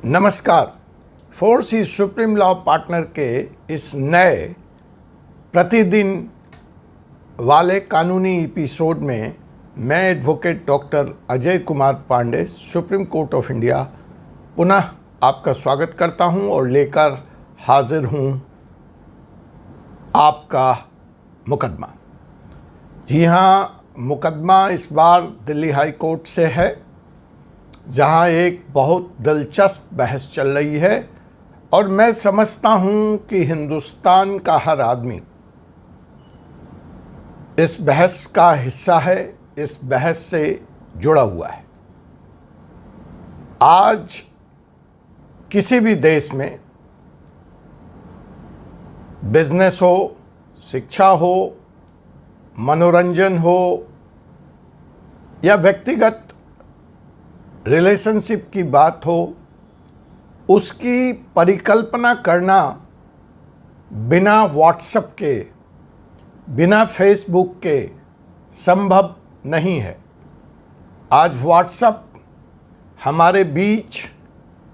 नमस्कार। 4C supreme law partner के इस नए प्रतिदिन वाले कानूनी एपिसोड में मैं advocate doctor Ajay Kumar Pandey Supreme Court of India पुनः आपका स्वागत करता हूं और लेकर हाजिर हूं आपका मुकदमा। जी हां, मुकदमा इस बार दिल्ली हाई कोर्ट से है, जहां एक बहुत दिलचस्प बहस चल रही है और मैं समझता हूं कि हिंदुस्तान का हर आदमी इस बहस का हिस्सा है, इस बहस से जुड़ा हुआ है। आज किसी भी देश में बिजनेस हो, शिक्षा हो, मनोरंजन हो या व्यक्तिगत रिलेशनशिप की बात हो, उसकी परिकल्पना करना बिना व्हाट्सएप के, बिना फेसबुक के संभव नहीं है। आज व्हाट्सएप हमारे बीच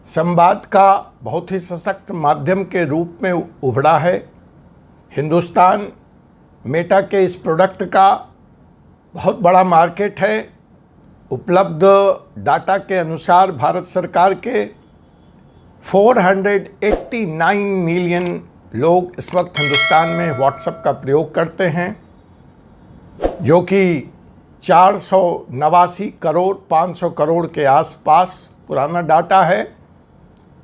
संवाद का बहुत ही सशक्त माध्यम के रूप में उभरा है। हिंदुस्तान मेटा के इस प्रोडक्ट का बहुत बड़ा मार्केट है। उपलब्ध डाटा के अनुसार भारत सरकार के 489 मिलियन लोग इस वक्त हिंदुस्तान में व्हाट्सएप का प्रयोग करते हैं, जो कि 489 करोड़ 500 करोड़ के आसपास पुराना डाटा है।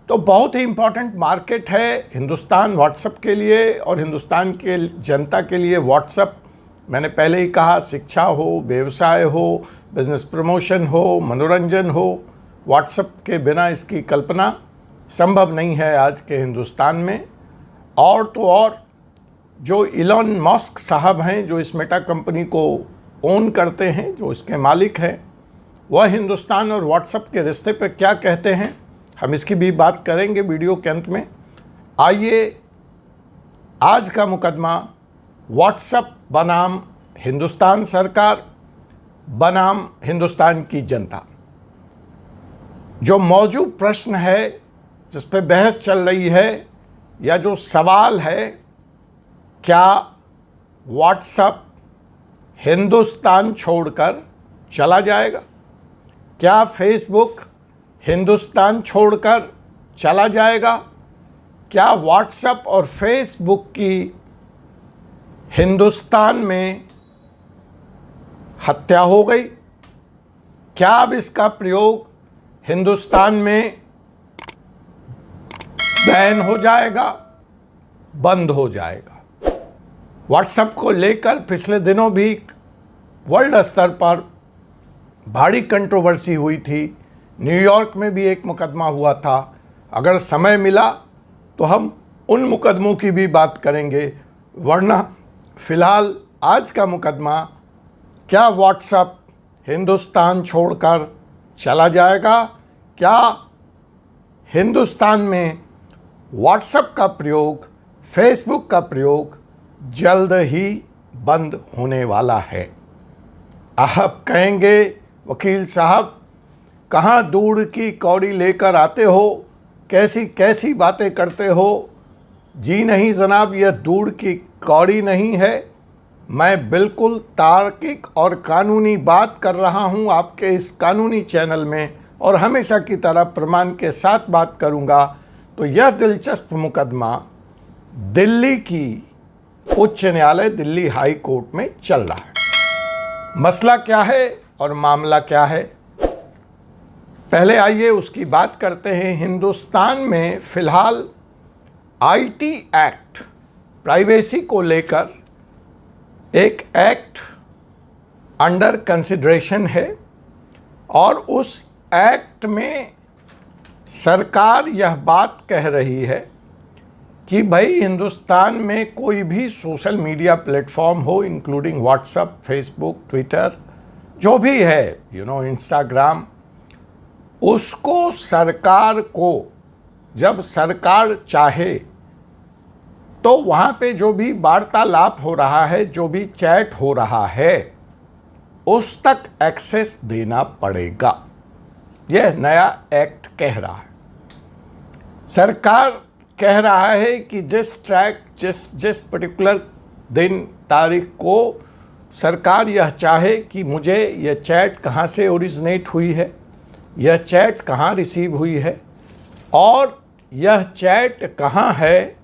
तो बहुत ही इम्पॉर्टेंट मार्केट है हिंदुस्तान व्हाट्सएप के लिए और हिंदुस्तान के जनता के लिए। व्हाट्सएप, मैंने पहले ही कहा, शिक्षा हो, व्यवसाय हो, बिजनेस प्रमोशन हो, मनोरंजन हो, व्हाट्सएप के बिना इसकी कल्पना संभव नहीं है आज के हिंदुस्तान में। और तो और जो इलॉन मस्क साहब हैं, जो इस मेटा कंपनी को ओन करते हैं, जो इसके मालिक हैं, वह हिंदुस्तान और व्हाट्सएप के रिश्ते पर क्या कहते हैं, हम इसकी भी बात करेंगे वीडियो के अंत में। आइए, आज का मुकदमा व्हाट्सएप बनाम हिंदुस्तान सरकार बनाम हिंदुस्तान की जनता। जो मौजूद प्रश्न है, जिस पे बहस चल रही है, या जो सवाल है, क्या व्हाट्सएप हिंदुस्तान छोड़कर चला जाएगा? क्या फेसबुक हिंदुस्तान छोड़कर चला जाएगा? क्या व्हाट्सएप और फेसबुक की हिंदुस्तान में हत्या हो गई? क्या अब इसका प्रयोग हिंदुस्तान में बैन हो जाएगा, बंद हो जाएगा? व्हाट्सएप को लेकर पिछले दिनों भी वर्ल्ड स्तर पर भारी कंट्रोवर्सी हुई थी। न्यूयॉर्क में भी एक मुकदमा हुआ था। अगर समय मिला तो हम उन मुकदमों की भी बात करेंगे, वरना फिलहाल आज का मुकदमा, क्या व्हाट्सएप हिंदुस्तान छोड़कर चला जाएगा? क्या हिंदुस्तान में व्हाट्सएप का प्रयोग, फेसबुक का प्रयोग जल्द ही बंद होने वाला है? आप कहेंगे, वकील साहब, कहाँ दूर की कौड़ी लेकर आते हो, कैसी कैसी बातें करते हो? जी नहीं जनाब, यह दूर की कौड़ी नहीं है। मैं बिल्कुल तार्किक और कानूनी बात कर रहा हूं आपके इस कानूनी चैनल में, और हमेशा की तरह प्रमाण के साथ बात करूंगा। तो यह दिलचस्प मुकदमा दिल्ली की उच्च न्यायालय, दिल्ली हाई कोर्ट में चल रहा है। मसला क्या है और मामला क्या है, पहले आइए उसकी बात करते हैं। हिंदुस्तान में फिलहाल आईटी एक्ट, प्राइवेसी को लेकर एक एक्ट अंडर कंसिडरेशन है, और उस एक्ट में सरकार यह बात कह रही है कि भाई हिंदुस्तान में कोई भी सोशल मीडिया प्लेटफॉर्म हो, इंक्लूडिंग व्हाट्सएप, फेसबुक, ट्विटर, जो भी है, इंस्टाग्राम, उसको सरकार को जब सरकार चाहे तो वहाँ पे जो भी वार्तालाप हो रहा है, जो भी चैट हो रहा है, उस तक एक्सेस देना पड़ेगा। यह नया एक्ट कह रहा है। सरकार कह रहा है कि जिस पर्टिकुलर दिन तारीख को सरकार यह चाहे कि मुझे यह चैट कहाँ से ओरिजिनेट हुई है, यह चैट कहाँ रिसीव हुई है और यह चैट कहाँ है,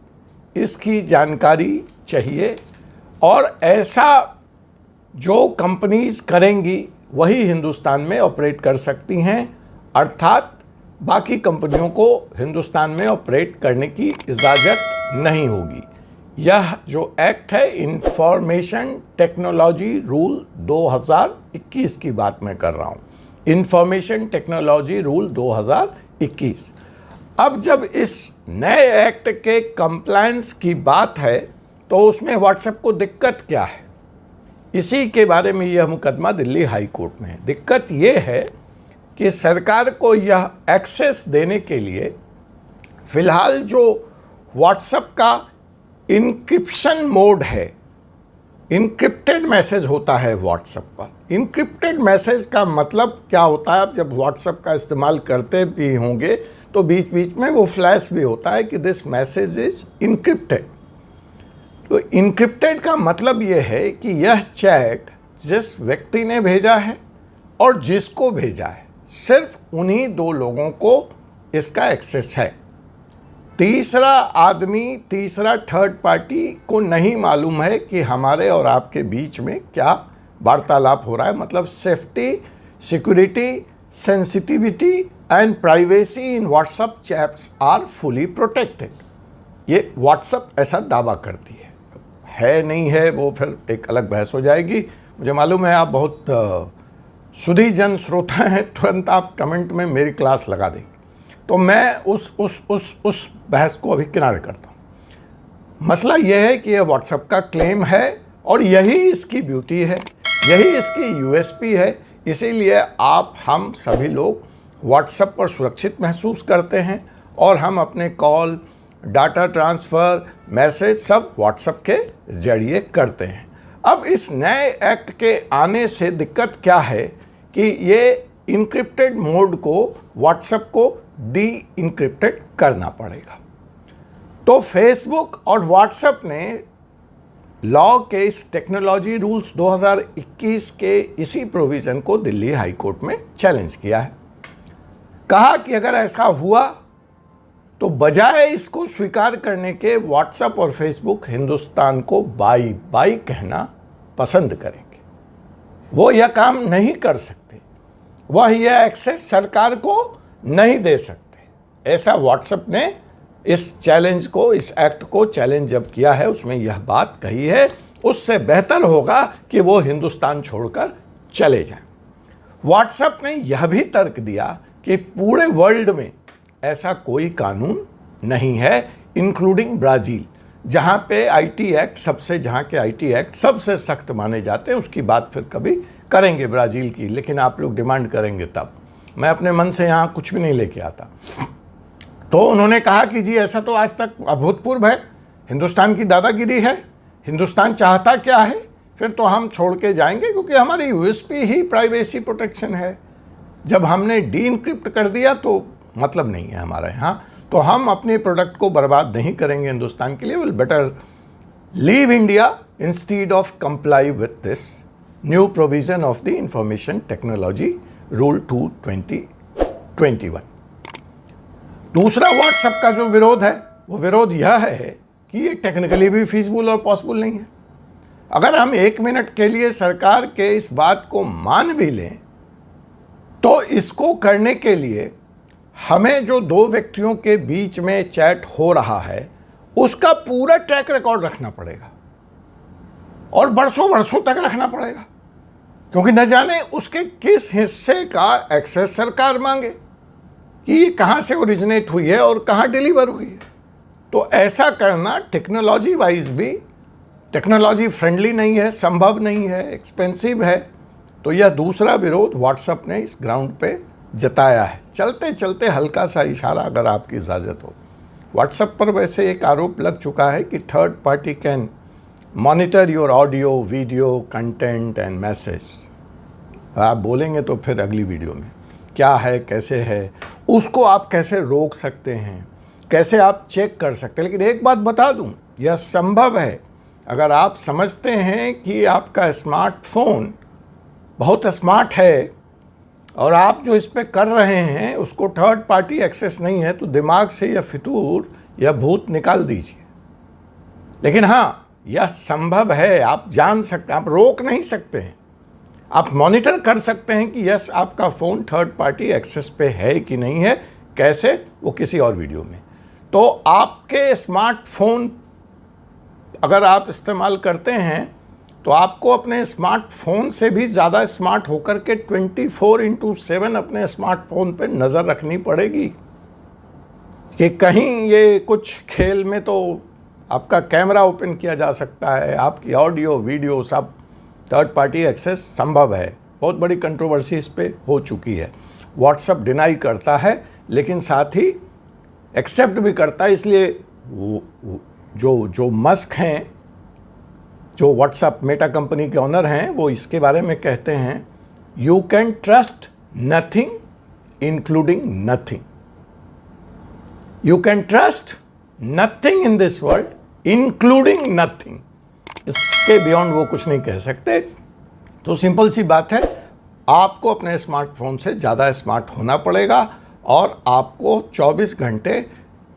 इसकी जानकारी चाहिए। और ऐसा जो कंपनीज करेंगी वही हिंदुस्तान में ऑपरेट कर सकती हैं, अर्थात बाकी कंपनियों को हिंदुस्तान में ऑपरेट करने की इजाज़त नहीं होगी। यह जो एक्ट है, इंफॉर्मेशन टेक्नोलॉजी रूल 2021 की बात मैं कर रहा हूँ, इंफॉर्मेशन टेक्नोलॉजी रूल 2021। अब जब इस नए एक्ट के कंप्लायंस की बात है तो उसमें व्हाट्सएप को दिक्कत क्या है, इसी के बारे में यह मुकदमा दिल्ली हाई कोर्ट में है। दिक्कत यह है कि सरकार को यह एक्सेस देने के लिए फ़िलहाल जो व्हाट्सएप का इनक्रिप्शन मोड है, इनक्रिप्टेड मैसेज होता है व्हाट्सएप पर। इनक्रिप्टेड मैसेज का मतलब क्या होता है, आप जब व्हाट्सएप का इस्तेमाल करते भी होंगे तो बीच बीच में वो फ्लैश भी होता है कि दिस मैसेज इज़ इनक्रिप्टेड। तो इनक्रिप्टेड का मतलब ये है कि यह चैट जिस व्यक्ति ने भेजा है और जिसको भेजा है, सिर्फ उन्हीं दो लोगों को इसका एक्सेस है। तीसरा आदमी, तीसरा थर्ड पार्टी को नहीं मालूम है कि हमारे और आपके बीच में क्या वार्तालाप हो रहा है। मतलब safety, security, sensitivity and privacy in WhatsApp chats are fully protected. ये व्हाट्सएप ऐसा दावा करती है नहीं है वो फिर एक अलग बहस हो जाएगी। मुझे मालूम है आप बहुत सुधी जन श्रोता हैं, तुरंत आप कमेंट में मेरी क्लास लगा देंगे, तो मैं उस बहस को अभी किनारे करता हूँ। मसला यह है कि यह व्हाट्सएप का क्लेम है और यही इसकी ब्यूटी है, यही इसकी यूएसपी है। इसीलिए हम सभी लोग व्हाट्सएप पर सुरक्षित महसूस करते हैं और हम अपने कॉल, डाटा ट्रांसफ़र, मैसेज सब व्हाट्सएप के ज़रिए करते हैं। अब इस नए एक्ट के आने से दिक्कत क्या है कि ये इनक्रिप्टेड मोड को व्हाट्सएप को डी इनक्रिप्टेड करना पड़ेगा। तो फेसबुक और व्हाट्सएप ने लॉ के इस टेक्नोलॉजी रूल्स 2021 के इसी प्रोविज़न को दिल्ली हाई कोर्ट में चैलेंज किया है। कहा कि अगर ऐसा हुआ तो बजाय इसको स्वीकार करने के व्हाट्सएप और फेसबुक हिंदुस्तान को बाई बाई कहना पसंद करेंगे। वो यह काम नहीं कर सकते, वह यह एक्सेस सरकार को नहीं दे सकते। ऐसा व्हाट्सएप ने इस चैलेंज को, इस एक्ट को चैलेंज जब किया है, उसमें यह बात कही है, उससे बेहतर होगा कि वो हिंदुस्तान छोड़कर चले जाएं। व्हाट्सएप ने यह भी तर्क दिया कि पूरे वर्ल्ड में ऐसा कोई कानून नहीं है, इंक्लूडिंग ब्राज़ील, जहाँ पे आईटी एक्ट जहाँ के आईटी एक्ट सबसे सख्त माने जाते हैं। उसकी बात फिर कभी करेंगे ब्राज़ील की, लेकिन आप लोग डिमांड करेंगे तब। मैं अपने मन से यहाँ कुछ भी नहीं लेके आता। तो उन्होंने कहा कि जी ऐसा तो आज तक अभूतपूर्व है, हिंदुस्तान की दादागिरी है, हिंदुस्तान चाहता क्या है, फिर तो हम छोड़ के जाएंगे क्योंकि हमारी यूएसपी ही प्राइवेसी प्रोटेक्शन है। जब हमने डी इनक्रिप्ट कर दिया तो मतलब नहीं है हमारा यहाँ, तो हम अपने प्रोडक्ट को बर्बाद नहीं करेंगे हिंदुस्तान के लिए। Will better leave India instead of comply with this new provision of the information technology rule 2021। दूसरा व्हाट्सएप का जो विरोध है, वो विरोध यह है कि ये टेक्निकली भी फीसिबल और पॉसिबल नहीं है। अगर हम 1 मिनट के लिए सरकार के इस बात को मान भी लें तो इसको करने के लिए हमें जो दो व्यक्तियों के बीच में चैट हो रहा है उसका पूरा ट्रैक रिकॉर्ड रखना पड़ेगा और बरसों बरसों तक रखना पड़ेगा, क्योंकि न जाने उसके किस हिस्से का एक्सेस सरकार मांगे कि ये कहाँ से ओरिजिनेट हुई है और कहाँ डिलीवर हुई है। तो ऐसा करना टेक्नोलॉजी वाइज भी टेक्नोलॉजी फ्रेंडली नहीं है, संभव नहीं है, एक्सपेंसिव है। तो यह दूसरा विरोध व्हाट्सएप ने इस ग्राउंड पे जताया है। चलते चलते हल्का सा इशारा अगर आपकी इजाज़त हो, व्हाट्सएप पर वैसे एक आरोप लग चुका है कि third party can monitor your audio, video, content and message. आप बोलेंगे तो फिर अगली वीडियो में क्या है, कैसे है, उसको आप कैसे रोक सकते हैं, कैसे आप चेक कर सकते हैं। लेकिन एक बात बता दूं, यह संभव है अगर आप समझते हैं कि आपका स्मार्टफोन बहुत स्मार्ट है और आप जो इस पे कर रहे हैं उसको थर्ड पार्टी एक्सेस नहीं है, तो दिमाग से यह फितूर या भूत निकाल दीजिए। लेकिन हाँ, यह संभव है, आप जान सकते हैं, आप रोक नहीं सकते हैं, आप मॉनिटर कर सकते हैं कि यस आपका फ़ोन थर्ड पार्टी एक्सेस पे है कि नहीं है। कैसे, वो किसी और वीडियो में। तो आपके स्मार्टफोन अगर आप इस्तेमाल करते हैं तो आपको अपने स्मार्टफोन से भी ज़्यादा स्मार्ट होकर के 24/7 अपने स्मार्टफोन पे नज़र रखनी पड़ेगी कि कहीं ये कुछ खेल में तो आपका कैमरा ओपन किया जा सकता है, आपकी ऑडियो वीडियो सब थर्ड पार्टी एक्सेस संभव है। बहुत बड़ी कंट्रोवर्सी इस पे हो चुकी है। व्हाट्सएप डिनाई करता है लेकिन साथ ही एक्सेप्ट भी करता है, इसलिए जो मस्क हैं, जो व्हाट्सएप मेटा कंपनी के ऑनर हैं, वो इसके बारे में कहते हैं you can trust nothing including nothing. You can trust nothing in this world including nothing. इसके बियॉन्ड वो कुछ नहीं कह सकते। तो सिंपल सी बात है, आपको अपने स्मार्टफोन से ज़्यादा स्मार्ट होना पड़ेगा और आपको 24 घंटे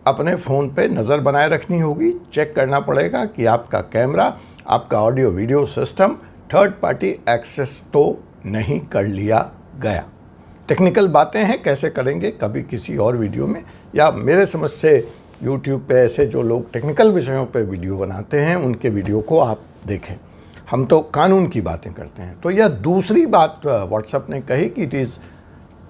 अपने फ़ोन पे नज़र बनाए रखनी होगी। चेक करना पड़ेगा कि आपका कैमरा, आपका audio video system third party access तो नहीं कर लिया गया। टेक्निकल बातें हैं, कैसे करेंगे कभी किसी और वीडियो में, या मेरे समझ से यूट्यूब पे ऐसे जो लोग टेक्निकल विषयों पे वीडियो बनाते हैं उनके वीडियो को आप देखें। हम तो कानून की बातें करते हैं। तो यह दूसरी बात व्हाट्सएप ने कही कि इट इज़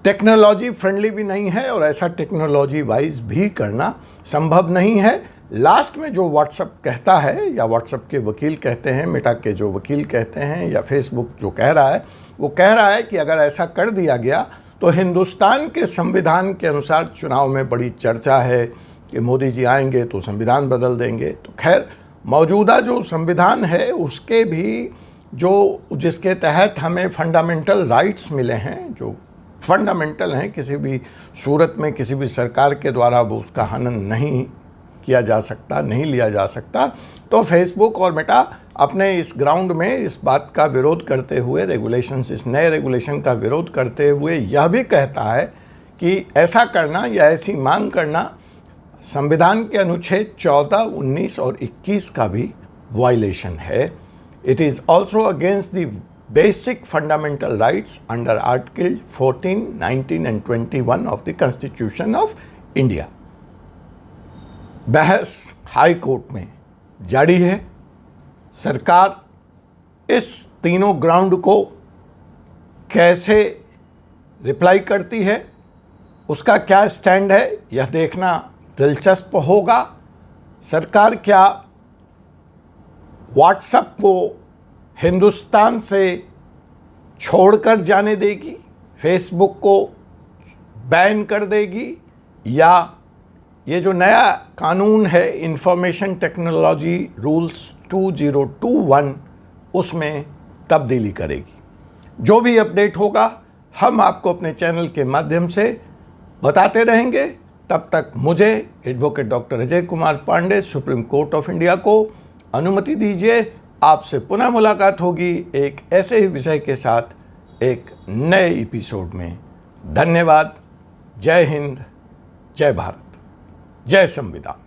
टेक्नोलॉजी फ्रेंडली भी नहीं है और ऐसा टेक्नोलॉजी वाइज भी करना संभव नहीं है। लास्ट में जो व्हाट्सएप कहता है या व्हाट्सएप के वकील कहते हैं, मेटा के जो वकील कहते हैं, या फेसबुक जो कह रहा है, वो कह रहा है कि अगर ऐसा कर दिया गया तो हिंदुस्तान के संविधान के अनुसार चुनाव में बड़ी चर्चा है कि मोदी जी आएंगे तो संविधान बदल देंगे। तो खैर, मौजूदा जो संविधान है उसके भी जिसके तहत हमें फंडामेंटल राइट्स मिले हैं, जो फंडामेंटल हैं, किसी भी सूरत में किसी भी सरकार के द्वारा वो उसका हनन नहीं किया जा सकता, नहीं लिया जा सकता। तो फेसबुक और मेटा अपने इस ग्राउंड में इस बात का विरोध करते हुए, इस नए रेगुलेशन का विरोध करते हुए यह भी कहता है कि ऐसा करना या ऐसी मांग करना संविधान के अनुच्छेद 14, 19 और 21 का भी वायलेशन है। It is also against the basic fundamental rights under article 14, 19 and 21 of the constitution of India. बहस हाई कोर्ट में जारी है। सरकार इस तीनों ग्राउंड को कैसे रिप्लाई करती है, उसका क्या स्टैंड है, यह देखना दिलचस्प होगा। सरकार क्या व्हाट्सएप को हिंदुस्तान से छोड़कर जाने देगी, फेसबुक को बैन कर देगी, या ये जो नया कानून है इंफॉर्मेशन टेक्नोलॉजी रूल्स 2021 उसमें तब्दीली करेगी। जो भी अपडेट होगा हम आपको अपने चैनल के माध्यम से बताते रहेंगे। तब तक मुझे advocate doctor Ajay Kumar Pandey, Supreme Court of India को अनुमति दीजिए। आपसे पुनः मुलाकात होगी एक ऐसे ही विषय के साथ एक नए एपिसोड में। धन्यवाद। जय हिंद, जय भारत, जय संविधान।